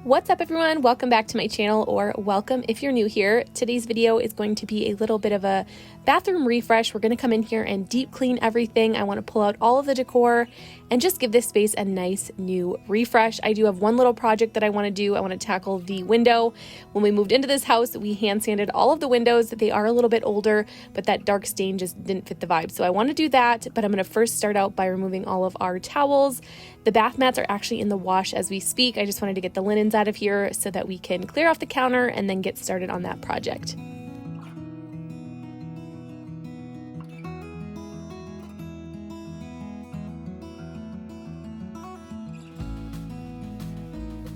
What's up everyone? Welcome back to my channel, or welcome if you're new here. Today's video is going to be a little bit of a bathroom refresh. We're going to come in here and deep clean everything. I want to pull out all of the decor and just give this space a nice new refresh. I do have one little project that I want to do. I want to tackle the window. When we moved into this house, we hand sanded all of the windows. They are a little bit older, but that dark stain just didn't fit the vibe. So I want to do that, but I'm going to first start out by removing all of our towels. The bath mats are actually in the wash as we speak. I just wanted to get the linens out of here so that we can clear off the counter and then get started on that project.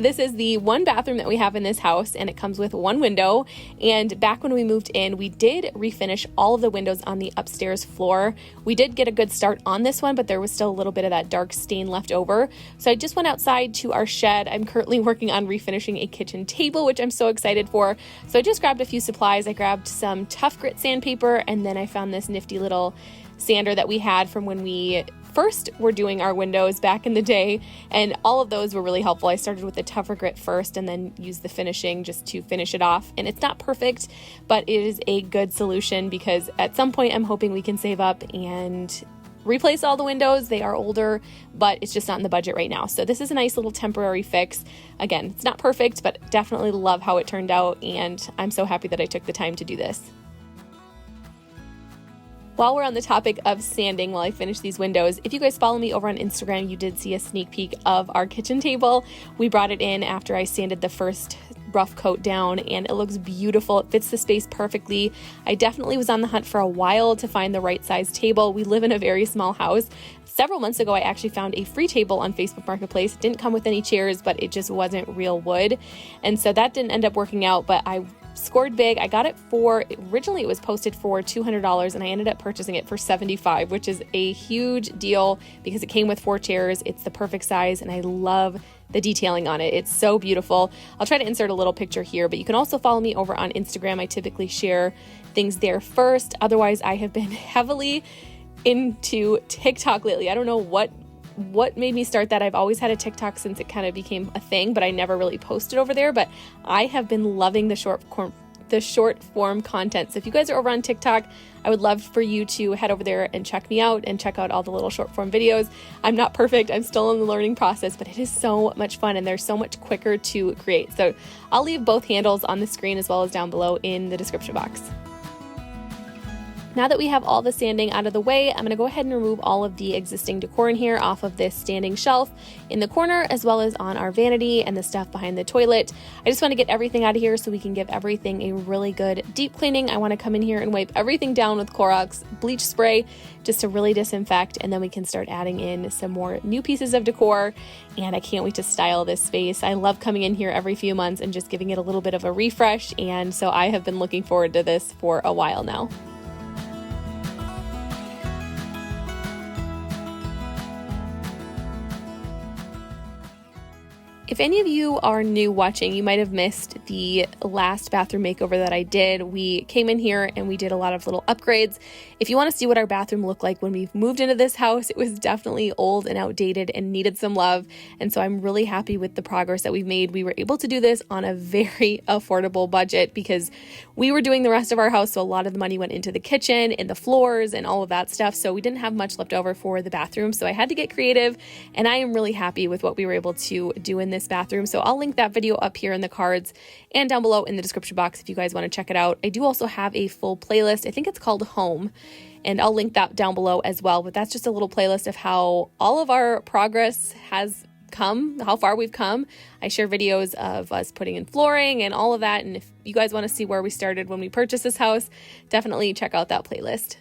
This is the one bathroom that we have in this house, and it comes with one window. And back when we moved in, we did refinish all of the windows on the upstairs floor. We did get a good start on this one, but there was still a little bit of that dark stain left over. So I just went outside to our shed. I'm currently working on refinishing a kitchen table, which I'm so excited for. So I just grabbed a few supplies. I grabbed some tough grit sandpaper, and then I found this nifty little sander that we had from when we first were doing our windows back in the day, and all of those were really helpful. I started with the tougher grit first and then used the finishing just to finish it off. And it's not perfect, but it is a good solution because at some point I'm hoping we can save up and replace all the windows. They are older, but it's just not in the budget right now. So this is a nice little temporary fix. Again, it's not perfect, but definitely love how it turned out, and I'm so happy that I took the time to do this. While we're on the topic of sanding while I finish these windows, if you guys follow me over on Instagram, you did see a sneak peek of our kitchen table. We brought it in after I sanded the first rough coat down, and it looks beautiful. It fits the space perfectly. I definitely was on the hunt for a while to find the right size table. We live in a very small house. Several months ago, I actually found a free table on Facebook Marketplace. It didn't come with any chairs, but it just wasn't real wood. And so that didn't end up working out, but I scored big. I got it for, originally it was posted for $200, and I ended up purchasing it for $75, which is a huge deal because it came with 4 chairs. It's the perfect size, and I love the detailing on it. It's so beautiful. I'll try to insert a little picture here, but you can also follow me over on Instagram. I typically share things there first. Otherwise, I have been heavily into TikTok lately. I don't know what made me start that. I've always had a TikTok since it kind of became a thing, but I never really posted over there. But I have been loving the short form content. So if you guys are over on TikTok, I would love for you to head over there and check me out and check out all the little short form videos. I'm not perfect. I'm still in the learning process, but it is so much fun and they're so much quicker to create. So I'll leave both handles on the screen as well as down below in the description box. Now that we have all the sanding out of the way, I'm going to go ahead and remove all of the existing decor in here off of this standing shelf in the corner, as well as on our vanity and the stuff behind the toilet. I just want to get everything out of here so we can give everything a really good deep cleaning. I want to come in here and wipe everything down with Clorox bleach spray just to really disinfect, and then we can start adding in some more new pieces of decor. And I can't wait to style this space. I love coming in here every few months and just giving it a little bit of a refresh, and so I have been looking forward to this for a while now. If any of you are new watching, you might have missed the last bathroom makeover that I did. We came in here and we did a lot of little upgrades. If you want to see what our bathroom looked like when we moved into this house, it was definitely old and outdated and needed some love. And so I'm really happy with the progress that we've made. We were able to do this on a very affordable budget because we were doing the rest of our house. So a lot of the money went into the kitchen and the floors and all of that stuff. So we didn't have much left over for the bathroom. So I had to get creative, and I am really happy with what we were able to do in this bathroom. So I'll link that video up here in the cards and down below in the description box if you guys want to check it out. I do also have a full playlist. I think it's called Home, and I'll link that down below as well. But that's just a little playlist of how all of our progress has come, how far we've come. I share videos of us putting in flooring and all of that. And if you guys want to see where we started when we purchased this house, definitely check out that playlist.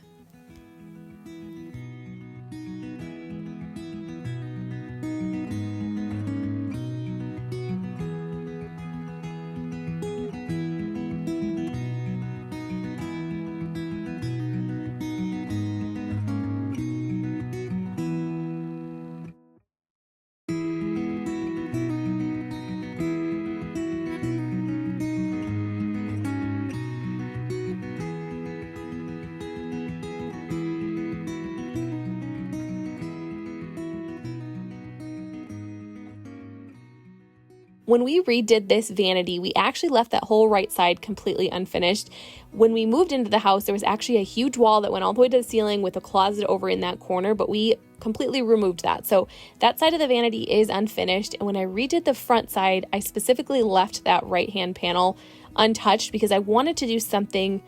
When we redid this vanity, we actually left that whole right side completely unfinished. When we moved into the house, there was actually a huge wall that went all the way to the ceiling with a closet over in that corner, but we completely removed that. So that side of the vanity is unfinished. And when I redid the front side, I specifically left that right-hand panel untouched because I wanted to do something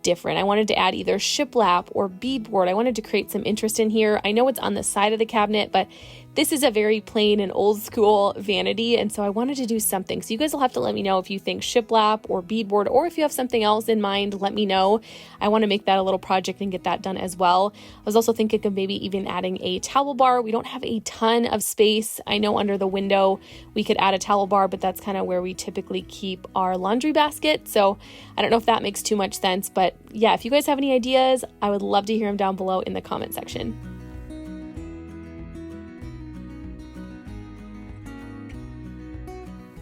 different. I wanted to add either shiplap or beadboard. I wanted to create some interest in here. I know it's on the side of the cabinet, but this is a very plain and old school vanity, and so I wanted to do something. So you guys will have to let me know if you think shiplap or beadboard, or if you have something else in mind, let me know. I want to make that a little project and get that done as well. I was also thinking of maybe even adding a towel bar. We don't have a ton of space. I know under the window we could add a towel bar, but that's kind of where we typically keep our laundry basket. So I don't know if that makes too much sense, but yeah, if you guys have any ideas, I would love to hear them down below in the comment section.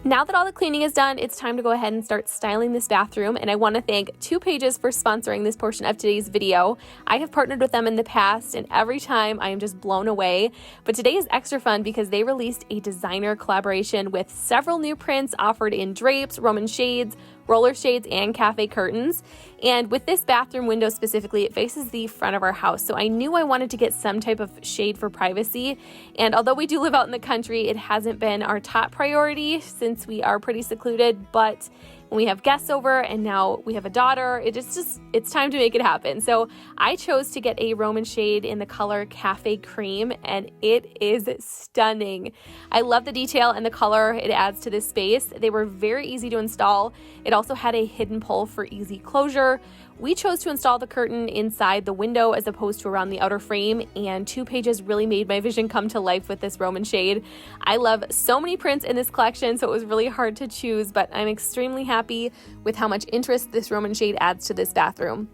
Now that all the cleaning is done, it's time to go ahead and start styling this bathroom, and I want to thank 2 Pages for sponsoring this portion of today's video. I have partnered with them in the past, and every time I am just blown away. But today is extra fun because they released a designer collaboration with several new prints offered in drapes, Roman shades, roller shades, and cafe curtains. And with this bathroom window specifically, it faces the front of our house. So I knew I wanted to get some type of shade for privacy. And although we do live out in the country, it hasn't been our top priority since we are pretty secluded. But when we have guests over and now we have a daughter, it's time to make it happen. So I chose to get a Roman shade in the color Cafe Cream, and it is stunning. I love the detail and the color it adds to this space. They were very easy to install. It also had a hidden pull for easy closure. We chose to install the curtain inside the window as opposed to around the outer frame, and 2 Pages really made my vision come to life with this Roman shade. I love so many prints in this collection, so it was really hard to choose, but I'm extremely happy with how much interest this Roman shade adds to this bathroom.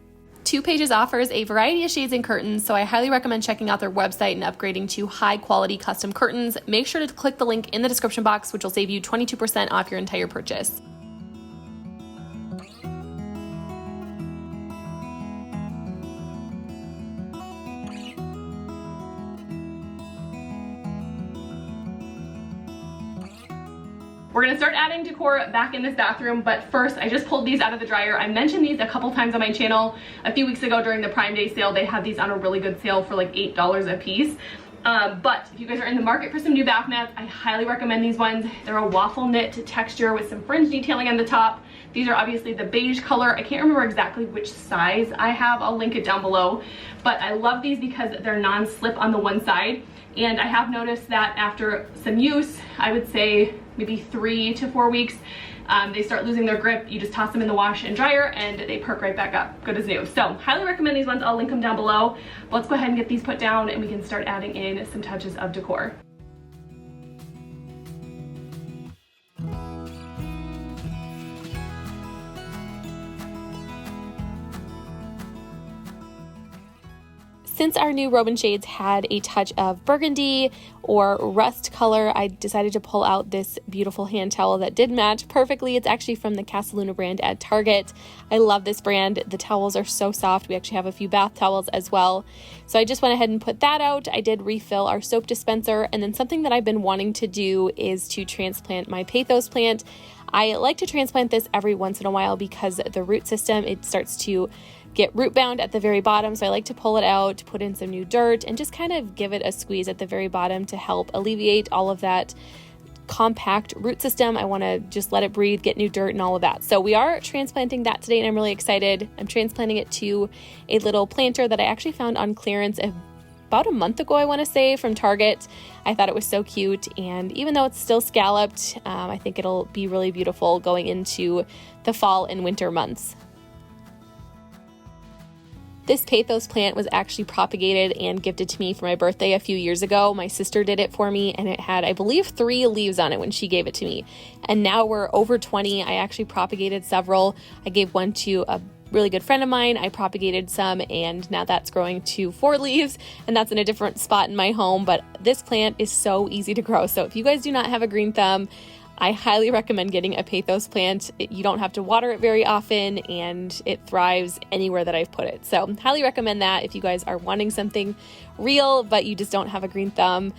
2 Pages offers a variety of shades and curtains, so I highly recommend checking out their website and upgrading to high-quality custom curtains. Make sure to click the link in the description box, which will save you 22% off your entire purchase. We're gonna start adding decor back in this bathroom, but first I just pulled these out of the dryer. I mentioned these a couple times on my channel. A few weeks ago during the Prime Day sale, they had these on a really good sale for like $8 a piece. But if you guys are in the market for some new bath mats, I highly recommend these ones. They're a waffle knit texture with some fringe detailing on the top. These are obviously the beige color. I can't remember exactly which size I have. I'll link it down below. But I love these because they're non-slip on the one side. And I have noticed that after some use, I would say maybe 3 to 4 weeks, they start losing their grip. You just toss them in the wash and dryer and they perk right back up, good as new. So highly recommend these ones. I'll link them down below. But let's go ahead and get these put down and we can start adding in some touches of decor. Since our new Roman shades had a touch of burgundy or rust color, I decided to pull out this beautiful hand towel that did match perfectly. It's actually from the Casaluna brand at Target. I love this brand. The towels are so soft. We actually have a few bath towels as well. So I just went ahead and put that out. I did refill our soap dispenser, and then something that I've been wanting to do is to transplant my pothos plant. I like to transplant this every once in a while because the root system, it starts to get root bound at the very bottom. So I like to pull it out, put in some new dirt, and just kind of give it a squeeze at the very bottom to help alleviate all of that compact root system. I want to just let it breathe, get new dirt and all of that. So we are transplanting that today and I'm really excited. I'm transplanting it to a little planter that I actually found on clearance about a month ago, I want to say, from Target. I thought it was so cute, and even though it's still scalloped, I think it'll be really beautiful going into the fall and winter months. This pothos plant was actually propagated and gifted to me for my birthday a few years ago. My sister did it for me, and it had, I believe, 3 leaves on it when she gave it to me. And now we're over 20. I actually propagated several. I gave one to a really good friend of mine. I propagated some, and now that's growing to 4 leaves, and that's in a different spot in my home. But this plant is so easy to grow. So if you guys do not have a green thumb, I highly recommend getting a pothos plant. You don't have to water it very often, and it thrives anywhere that I've put it. So highly recommend that if you guys are wanting something real, but you just don't have a green thumb.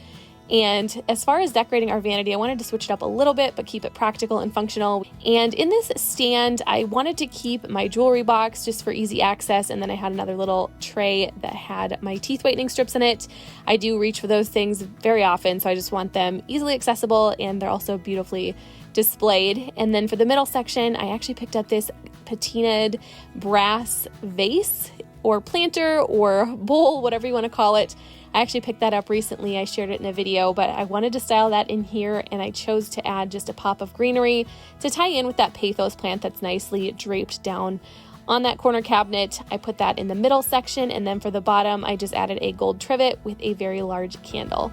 And as far as decorating our vanity, I wanted to switch it up a little bit, but keep it practical and functional. And in this stand, I wanted to keep my jewelry box just for easy access. And then I had another little tray that had my teeth whitening strips in it. I do reach for those things very often, so I just want them easily accessible, and they're also beautifully displayed. And then for the middle section, I actually picked up this patinaed brass vase or planter or bowl, whatever you want to call it. I actually picked that up recently. I shared it in a video, but I wanted to style that in here, and I chose to add just a pop of greenery to tie in with that pathos plant that's nicely draped down on that corner cabinet. I put that in the middle section, and then for the bottom, I just added a gold trivet with a very large candle.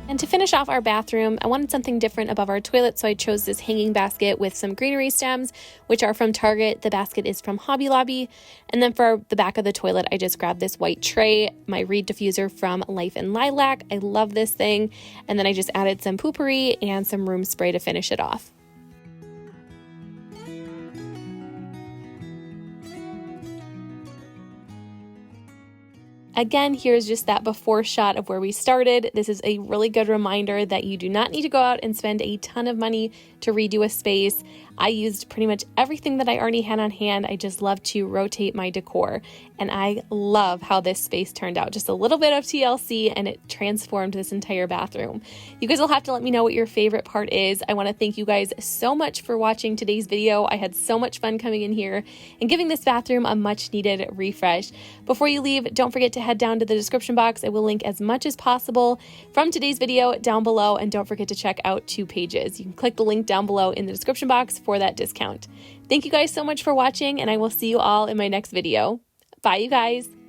And to finish off our bathroom, I wanted something different above our toilet, so I chose this hanging basket with some greenery stems, which are from Target. The basket is from Hobby Lobby. And then for the back of the toilet, I just grabbed this white tray, my reed diffuser from Life in Lilac. I love this thing. And then I just added some poopery and some room spray to finish it off. Again, here's just that before shot of where we started. This is a really good reminder that you do not need to go out and spend a ton of money to redo a space. I used pretty much everything that I already had on hand. I just love to rotate my decor, and I love how this space turned out. Just a little bit of TLC, and it transformed this entire bathroom. You guys will have to let me know what your favorite part is. I want to thank you guys so much for watching today's video. I had so much fun coming in here and giving this bathroom a much needed refresh. Before you leave, don't forget to head down to the description box. I will link as much as possible from today's video down below, and don't forget to check out 2 pages. You can click the link down below in the description box for that discount. Thank you guys so much for watching, and I will see you all in my next video. Bye, you guys.